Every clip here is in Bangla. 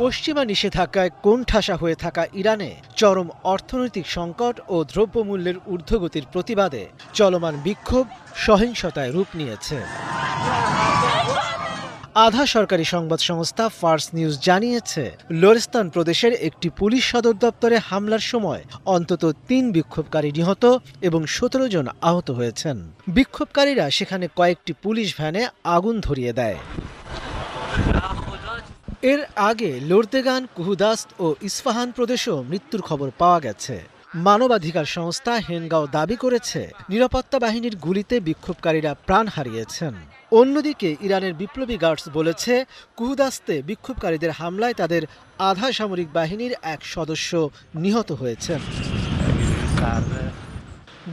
পশ্চিমা নিষেধাজ্ঞায় কোণঠাসা হয়ে থাকা ইরানে চরম অর্থনৈতিক সংকট ও দ্রব্যমূল্যের ঊর্ধ্বগতির প্রতিবাদে চলমান বিক্ষোভ সহিংসতায় রূপ নিয়েছে। আধা সরকারি সংবাদ সংস্থা ফার্স নিউজ জানিয়েছে, লোরেস্তান প্রদেশের একটি পুলিশ সদর দপ্তরে হামলার সময় অন্তত ৩ বিক্ষোভকারী নিহত এবং ১৭ জন আহত হয়েছেন। বিক্ষোভকারীরা সেখানে কয়েকটি পুলিশ ভ্যানে আগুন ধরিয়ে দেয়। এর আগে লোরদেগান, কুহুদাস্ত ও ইস্পাহান প্রদেশেও মৃত্যুর খবর পাওয়া গেছে। মানবাধিকার সংস্থা হেনগাও দাবি করেছে, নিরাপত্তা বাহিনীর গুলিতে বিক্ষোভকারীরা প্রাণ হারিয়েছেন। অন্যদিকে ইরানের বিপ্লবী গার্ডস বলেছে, কুহুদাস্তে বিক্ষোভকারীদের হামলায় তাদের আধা সামরিক বাহিনীর এক সদস্য নিহত হয়েছেন।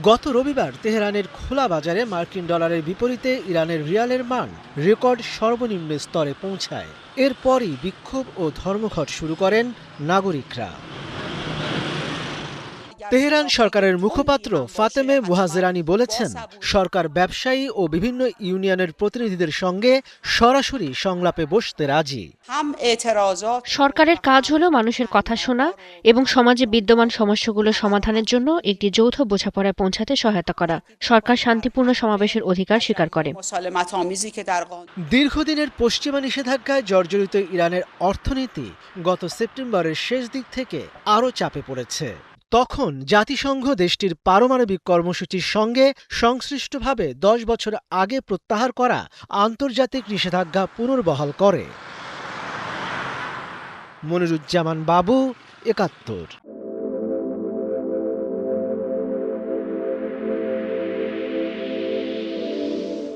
গত রবিবার তেহরানের খোলা বাজারে মার্কিন ডলারের বিপরীতে ইরানের রিয়ালের মান রেকর্ড সর্বনিম্ন স্তরে পৌঁছায়। এরপরই বিক্ষোভ ও ধর্মঘট শুরু করেন নাগরিকরা। তেহরান সরকারের মুখপাত্র ফাতেমে মুহাজেরানি বলেছেন, সরকার ব্যবসায়ী ও বিভিন্ন ইউনিয়নের প্রতিনিধিদের সঙ্গে সরাসরি সংলাপে বসতে রাজি। সরকারের কাজ হলো মানুষের কথা শোনা এবং সমাজে বিদ্যমান সমস্যাগুলো সমাধানের জন্য একটি যৌথ বোঝাপড়ায় পৌঁছাতে সহায়তা করা। সরকার শান্তিপূর্ণ সমাবেশের অধিকার স্বীকার করে। দীর্ঘদিনের পশ্চিমা নিষেধাজ্ঞায় জর্জরিত ইরানের অর্থনীতি গত সেপ্টেম্বরের শেষ দিক থেকে আরও চাপে পড়েছে। তখন জাতিসংঘ দেশটির পারমাণবিক কর্মসূচির সঙ্গে সংশ্লিষ্টভাবে ১০ বছর আগে প্রত্যাহার করা আন্তর্জাতিক নিষেধাজ্ঞা পুনর্বহাল করে। মনিরুজ্জামান বাবু, ৭১।